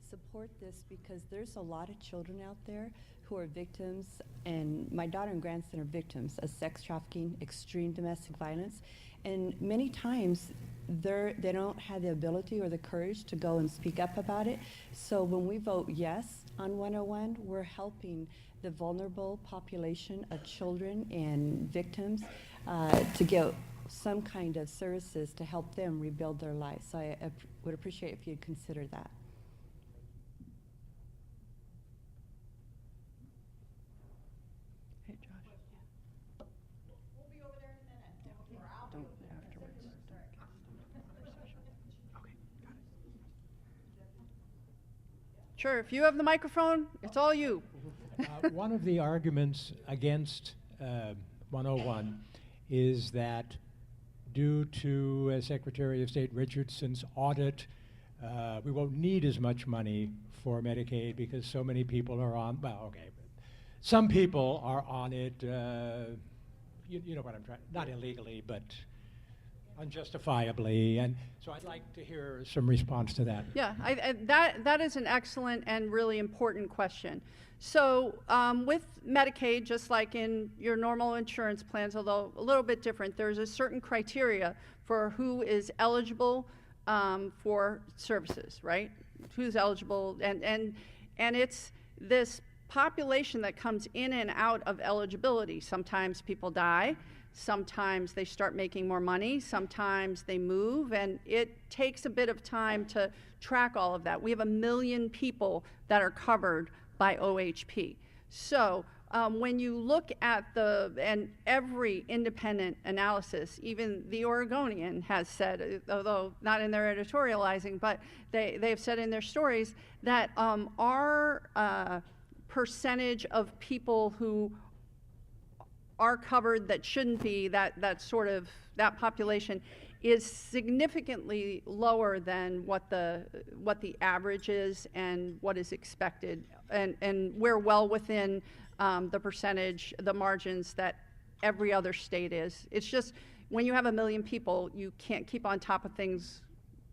J: support this, because there's a lot of children out there who are victims, and my daughter and grandson are victims of sex trafficking, extreme domestic violence, and many times they don't have the ability or the courage to go and speak up about it. So when we vote yes on 101, we're helping the vulnerable population of children and victims to get some kind of services to help them rebuild their lives. So I would appreciate if you'd consider that.
C: Sure, if you have the microphone, it's all you.
K: One of the arguments against 101 is that due to Secretary of State Richardson's audit, we won't need as much money for Medicaid because so many people are on, well, okay, some people are on it, you know what I'm trying, not illegally, but unjustifiably, and so I'd like to hear some response to that.
C: Yeah, that is an excellent and really important question. So with Medicaid, just like in your normal insurance plans, although a little bit different, there's a certain criteria for who is eligible for services, right? Who's eligible, and it's this population that comes in and out of eligibility. Sometimes people die, sometimes they start making more money, sometimes they move, and it takes a bit of time to track all of that. We have 1 million people that are covered by OHP. So when you look at and every independent analysis, even the Oregonian has said, although not in their editorializing, but they've said in their stories that our percentage of people who are covered that shouldn't be, that population is significantly lower than what the average is and what is expected, and we're well within the percentage, the margins that every other state is. It's just when you have 1 million people, you can't keep on top of things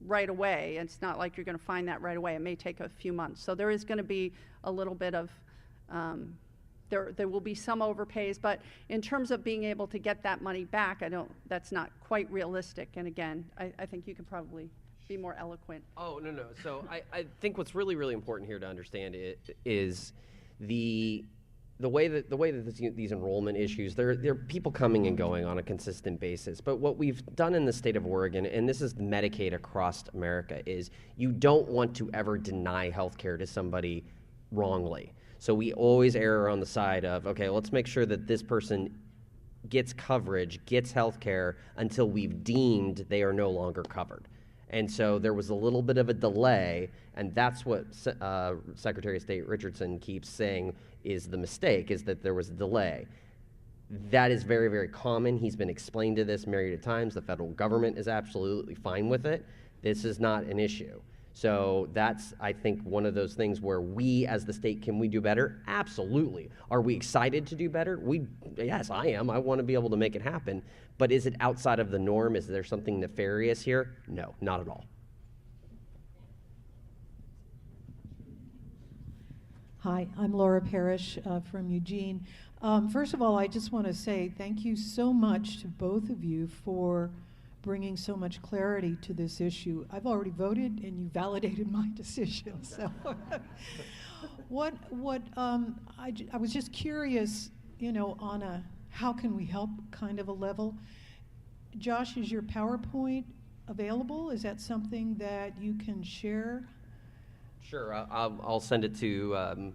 C: right away. It's not like you're going to find that right away. It may take a few months. So there is going to be a little bit of there will be some overpays, but in terms of being able to get that money back, that's not quite realistic. And again, I think you could probably be more eloquent.
B: Oh, no. So I think what's really, really important here to understand is the way that these enrollment issues, there are people coming and going on a consistent basis. But what we've done in the state of Oregon, and this is Medicaid across America, is you don't want to ever deny health care to somebody wrongly. So we always err on the side of, okay, let's make sure that this person gets coverage, gets health care until we've deemed they are no longer covered. And so there was a little bit of a delay, and that's what Secretary of State Richardson keeps saying is the mistake, is that there was a delay. That is very, very common. He's been explained to this myriad of times. The federal government is absolutely fine with it. This is not an issue. So that's, I think, one of those things where we as the state, can we do better? Absolutely. Are we excited to do better? Yes, I am. I want to be able to make it happen. But is it outside of the norm? Is there something nefarious here? No, not at all.
L: Hi, I'm Laura Parrish from Eugene. First of all, I just want to say thank you so much to both of you for bringing so much clarity to this issue. I've already voted, and you validated my decision. So, I was just curious, on a how can we help kind of a level. Josh, is your PowerPoint available? Is that something that you can share?
B: Sure, I'll send it to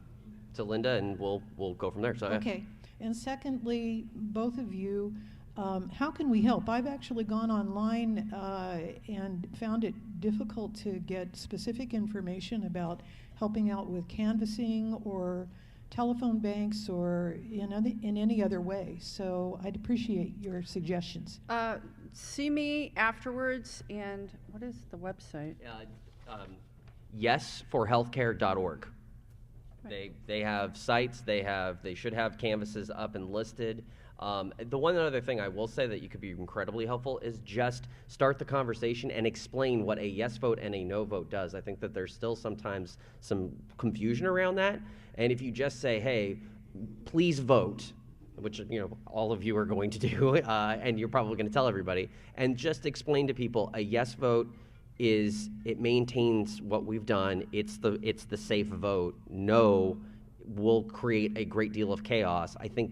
B: Linda, and we'll go from there. So
L: okay. And secondly, both of you. How can we help? I've actually gone online and found it difficult to get specific information about helping out with canvassing or telephone banks or in any other way. So I'd appreciate your suggestions.
C: See me afterwards, and what is the website?
B: Yesforhealthcare.org. Right. They have sites. They should have canvases up and listed. The one other thing I will say that you could be incredibly helpful is just start the conversation and explain what a yes vote and a no vote does. I think that there's still sometimes some confusion around that. And if you just say, hey, please vote, which all of you are going to do, and you're probably going to tell everybody, and just explain to people a yes vote it maintains what we've done. It's the safe vote. No will create a great deal of chaos. I think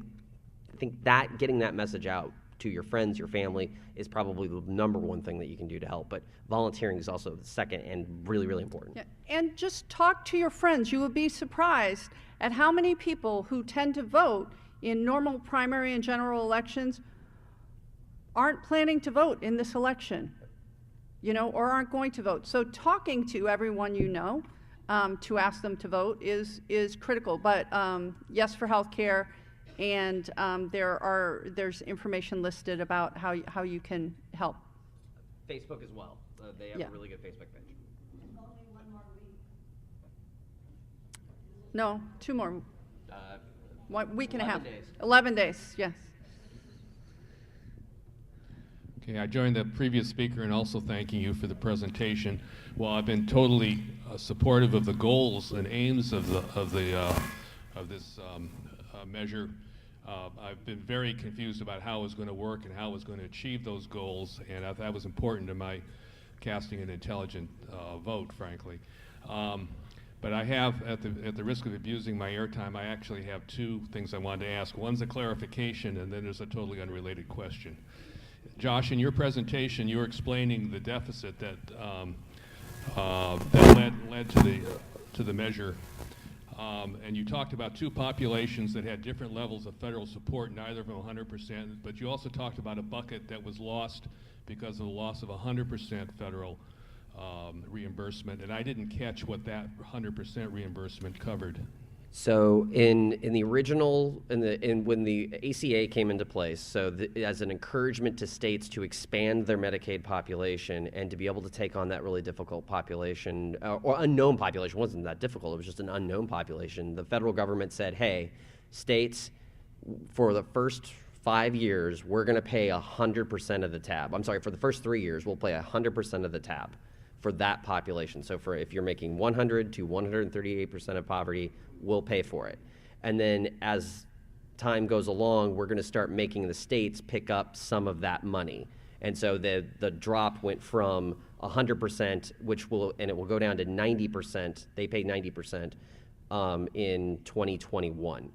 B: that getting that message out to your friends, your family, is probably the number one thing that you can do to help. But volunteering is also the second and really, really important.
C: Yeah. And just talk to your friends. You would be surprised at how many people who tend to vote in normal primary and general elections aren't planning to vote in this election, or aren't going to vote. So talking to everyone to ask them to vote is critical. But yes for health care, and there's information listed about how you can help.
B: Facebook as well. They have a really good Facebook page.
C: No, 2 more. 1 week and a half.
B: 11 days.
C: 11 days, yes.
M: Okay, I joined the previous speaker in also thanking you for the presentation. While I've been totally supportive of the goals and aims of this measure, I've been very confused about how it was going to work and how it was going to achieve those goals, and that was important to my casting an intelligent vote, frankly. But I have, at the risk of abusing my airtime, I actually have 2 things I wanted to ask. One's a clarification, and then there's a totally unrelated question. Josh, in your presentation, you were explaining the deficit that led to the measure, and you talked about 2 populations that had different levels of federal support, neither of them 100%. But you also talked about a bucket that was lost because of the loss of 100% federal reimbursement, and I didn't catch what that 100% reimbursement covered.
B: So in the original, when the ACA came into place, so as an encouragement to states to expand their Medicaid population and to be able to take on that really difficult population, or unknown population, it wasn't that difficult, it was just an unknown population, the federal government said, hey, states, for the first 5 years, we're going to pay 100% of the tab. I'm sorry, for the first 3 years, we'll pay 100% of the tab for that population. So for if you're making 100 to 138% of poverty, we'll pay for it. And then as time goes along, we're going to start making the states pick up some of that money. And so the drop went from 100%, and it will go down to 90%. They pay 90% in 2021.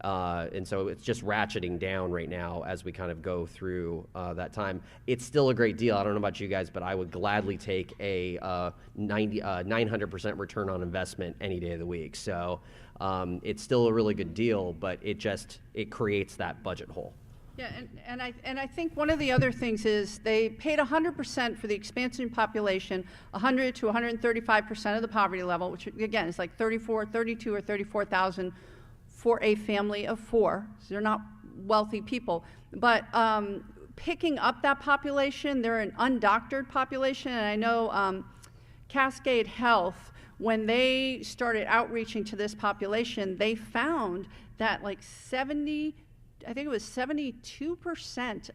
B: And so it's just ratcheting down right now as we kind of go through that time. It's still a great deal. I don't know about you guys, but I would gladly take a 900% return on investment any day of the week. So it's still a really good deal, but it creates that budget hole.
C: Yeah, and I think one of the other things is they paid 100% for the expansion population, 100 to 135% of the poverty level, which again is like 32 or 34,000 for a family of 4. So they're not wealthy people, but picking up that population, they're an undoctored population, and I know Cascade Health, when they started outreaching to this population, they found that like 72%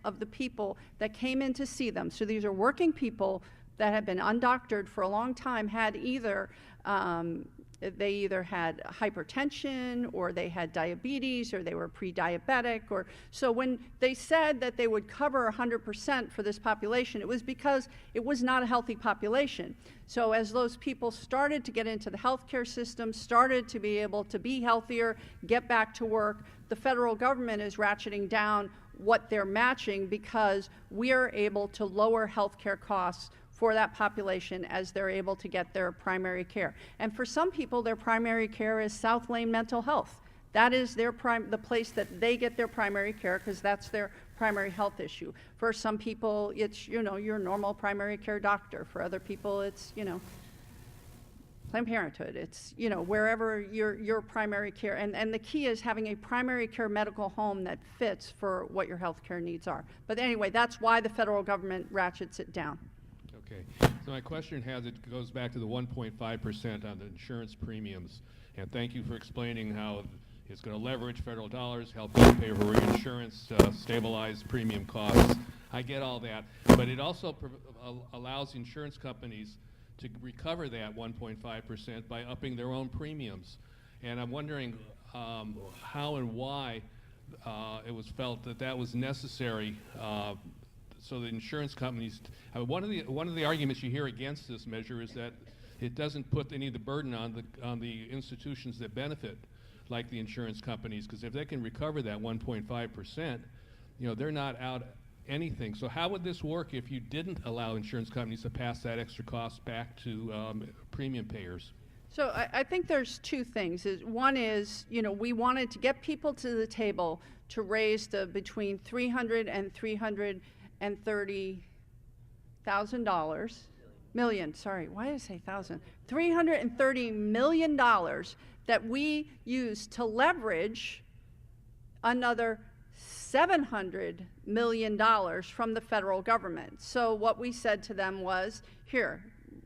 C: of the people that came in to see them, so these are working people that have been undoctored for a long time, had they either had hypertension, or they had diabetes, or they were pre-diabetic, or so when they said that they would cover 100% for this population, it was because it was not a healthy population. So as those people started to get into the healthcare system, started to be able to be healthier, get back to work, the federal government is ratcheting down what they're matching because we are able to lower healthcare costs for that population as they're able to get their primary care. And for some people, their primary care is South Lane Mental Health. That is the place that they get their primary care because that's their primary health issue. For some people, it's, your normal primary care doctor. For other people, it's, Planned Parenthood. It's, wherever your primary care. And the key is having a primary care medical home that fits for what your health care needs are. But anyway, that's why the federal government ratchets it down.
M: Okay, so my question goes back to the 1.5% on the insurance premiums, and thank you for explaining how it's going to leverage federal dollars, help you pay for reinsurance, stabilize premium costs. I get all that, but it also allows insurance companies to recover that 1.5% by upping their own premiums, and I'm wondering how and why it was felt that was necessary. So the insurance companies, one of the arguments you hear against this measure is that it doesn't put any of the burden on the institutions that benefit, like the insurance companies, because if they can recover that 1.5%, they're not out anything. So how would this work if you didn't allow insurance companies to pass that extra cost back to premium payers?
C: So I think there's 2 things. One is, we wanted to get people to the table to raise between $300 and $330,000 million, sorry, why did I say thousand? $330 million that we use to leverage another $700 million from the federal government. So what we said to them was, here,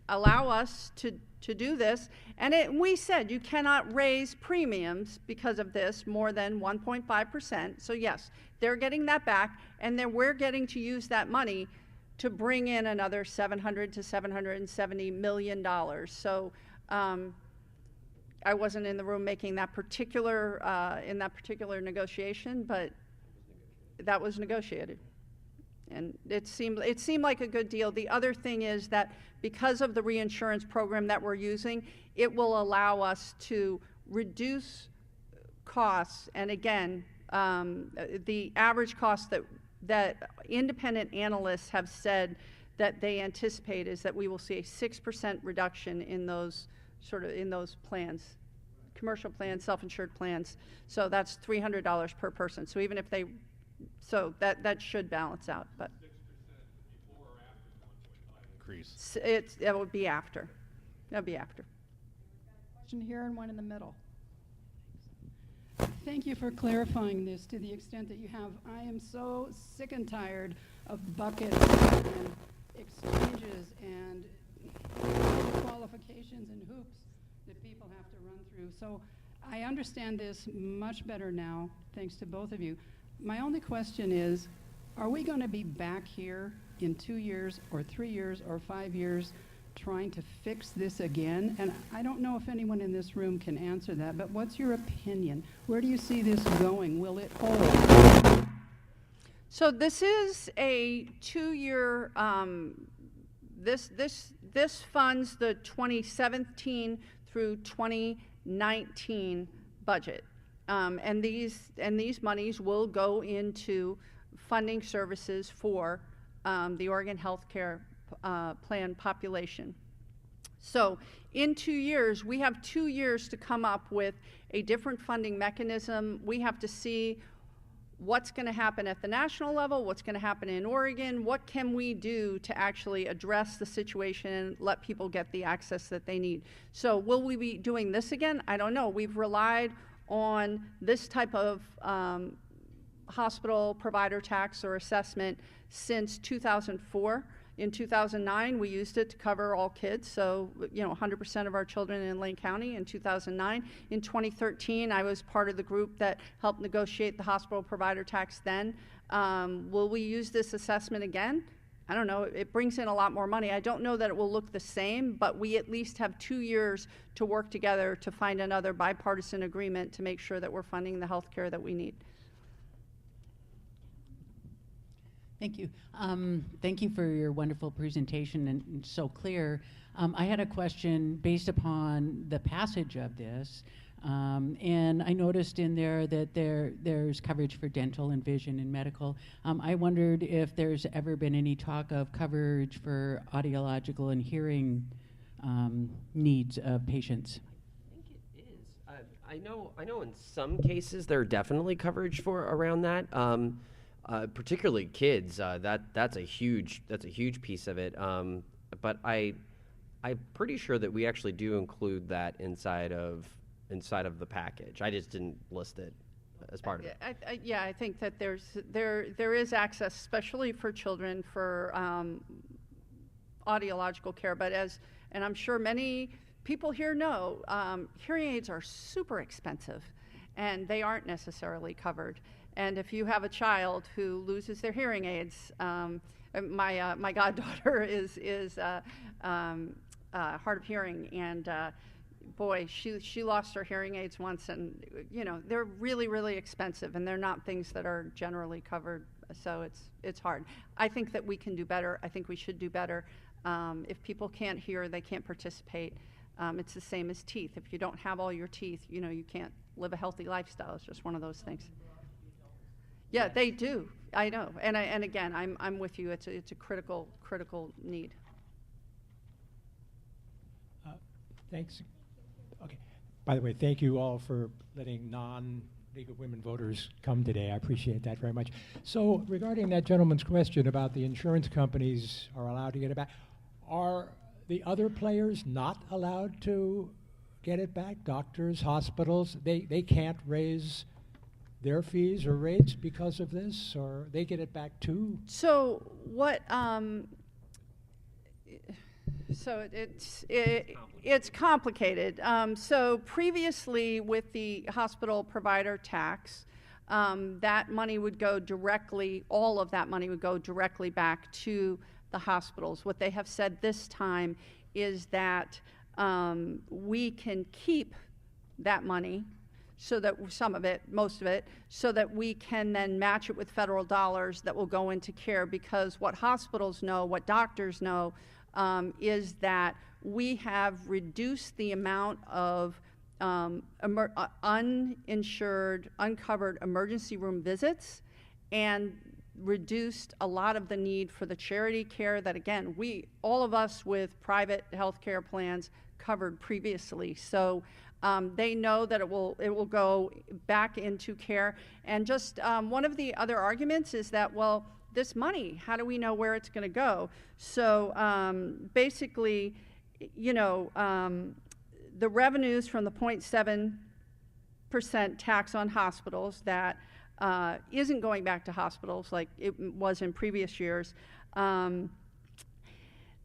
C: allow us to do this. And we said you cannot raise premiums because of this more than 1.5%. So yes, they're getting that back, and then we're getting to use that money to bring in another $700 to $770 million. So I wasn't in the room making that particular, in that particular negotiation, but that was negotiated. And it seemed like a good deal. The other thing is that because of the reinsurance program that we're using, it will allow us to reduce costs. And again, the average cost that independent analysts have said that they anticipate is that we will see a 6% reduction in those plans, commercial plans, self-insured plans. So that's $300 per person. So even if they, so that should balance out. But
M: 6% before or after the 1.5 increase?
C: That would be after. That would be after.
I: Question here and one in the middle.
N: Thank you for clarifying this to the extent that you have. I am so sick and tired of buckets and exchanges and qualifications and hoops that people have to run through. So I understand this much better now, thanks to both of you. My only question is, are we going to be back here in 2 years or 3 years or 5 years trying to fix this again? And I don't know if anyone in this room can answer that, but what's your opinion? Where do you see this going? Will it hold?
C: So this is a 2-year, this funds the 2017 through 2019 budget. And these monies will go into funding services for the Oregon Healthcare Plan population. So in 2 years, we have 2 years to come up with a different funding mechanism. We have to see what's going to happen at the national level, what's going to happen in Oregon, what can we do to actually address the situation and let people get the access that they need. So will we be doing this again? I don't know. We've relied on this type of hospital provider tax or assessment since 2004. In 2009, we used it to cover all kids, so 100% of our children in Lane County in 2009. In 2013, I was part of the group that helped negotiate the hospital provider tax then. Will we use this assessment again? I don't know. It brings in a lot more money. I don't know that it will look the same, but we at least have 2 years to work together to find another bipartisan agreement to make sure that we're funding the health care that we need.
O: Thank you. Thank you for your wonderful presentation and so clear. I had a question based upon the passage of this, and I noticed in there that there's coverage for dental and vision and medical. I wondered if there's ever been any talk of coverage for audiological and hearing needs of patients.
B: I think it is. I know in some cases there are definitely coverage for around that. Particularly kids, that's a huge piece of it. But I'm pretty sure that we actually do include that inside of the package. I just didn't list it as part of it.
C: I think that there is access, especially for children, for audiological care. But and I'm sure many people here know, hearing aids are super expensive, and they aren't necessarily covered. And if you have a child who loses their hearing aids, my goddaughter is hard of hearing, and boy, she lost her hearing aids once, and they're really, really expensive, and they're not things that are generally covered. So it's hard. I think that we can do better. I think we should do better. If people can't hear, they can't participate. It's the same as teeth. If you don't have all your teeth, you can't live a healthy lifestyle. It's just one of those things. Yeah, they do. I know. And again, I'm with you. It's a critical need.
K: Thanks. Okay. By the way, thank you all for letting non-League of Women voters come today. I appreciate that very much. So regarding that gentleman's question about the insurance companies are allowed to get it back, are the other players not allowed to get it back? Doctors, hospitals, they can't raise their fees or rates because of this, or they get it back too?
C: So what? So it's complicated. So previously, with the hospital provider tax, that money would go directly. All of that money would go directly back to the hospitals. What they have said this time is that we can keep that money, so that some of it, most of it, so that we can then match it with federal dollars that will go into care, because what hospitals know, what doctors know, is that we have reduced the amount of uninsured, uncovered emergency room visits, and reduced a lot of the need for the charity care that, again, all of us with private health care plans covered previously. So they know that it will go back into care. And just one of the other arguments is that, well, this money, how do we know where it's going to go? So basically, the revenues from the 0.7% tax on hospitals that isn't going back to hospitals like it was in previous years. The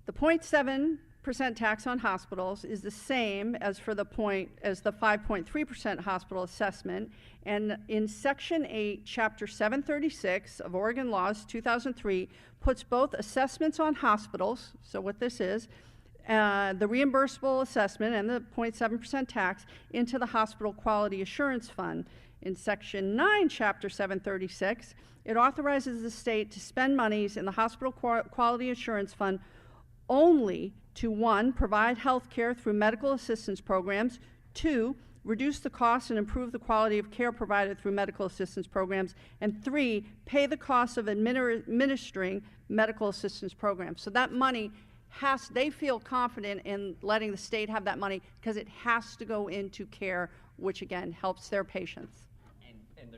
C: 0.7% tax on hospitals is the same as for the 5.3% hospital assessment. And in Section 8, Chapter 736 of Oregon Laws 2003 puts both assessments on hospitals, so what this is, the reimbursable assessment and the 0.7% tax into the Hospital Quality Assurance Fund. In Section 9, Chapter 736, it authorizes the state to spend monies in the Hospital Quality Assurance Fund only to 1, provide health care through medical assistance programs, 2, reduce the cost and improve the quality of care provided through medical assistance programs, and 3, pay the cost of administering medical assistance programs. So that money they feel confident in letting the state have that money because it has to go into care, which again helps their patients.
B: And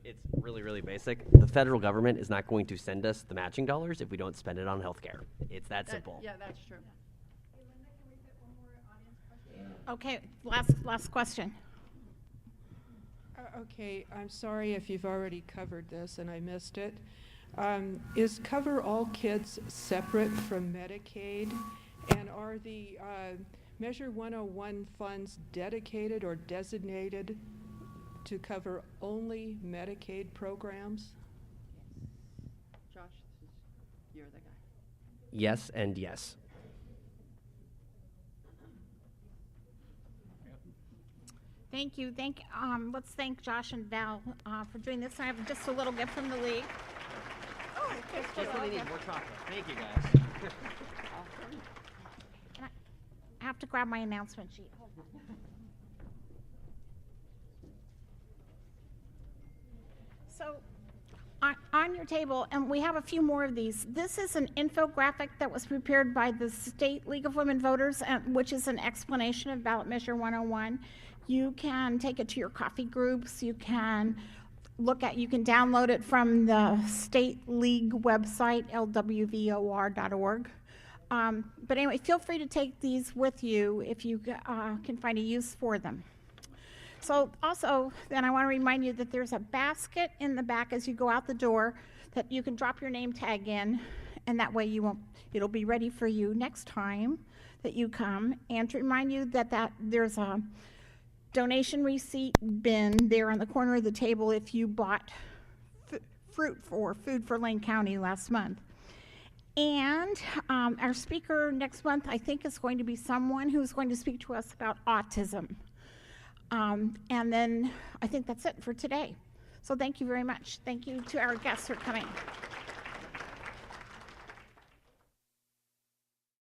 B: it's really basic. The federal government is not going to send us the matching dollars if we don't spend it on healthcare. It's that simple.
C: Yeah, that's true.
A: Okay, last question.
E: Okay, I'm sorry if you've already covered this and I missed it. Is Cover All Kids separate from Medicaid? And are the Measure 101 funds dedicated or designated to cover only Medicaid programs?
C: Josh, you're the guy.
B: Yes and yes.
A: Thank you. Let's thank Josh and Val for doing this. I have just a little gift from the league. Oh,
B: Just what I need, more chocolate. Thank you, guys.
A: And I have to grab my announcement sheet. Hold on. So on your table, and we have a few more of these, this is an infographic that was prepared by the State League of Women Voters, which is an explanation of Ballot Measure 101. You can take it to your coffee groups. You can download it from the State League website, LWVOR.org. But anyway, feel free to take these with you if you can find a use for them. So also, then I want to remind you that there's a basket in the back as you go out the door that you can drop your name tag in, and that way it'll be ready for you next time that you come. And to remind you that there's a donation receipt bin there on the corner of the table if you bought Food for Lane County last month. And our speaker next month, I think, is going to be someone who's going to speak to us about autism. And then I think that's it for today. So thank you very much. Thank you to our guests for coming.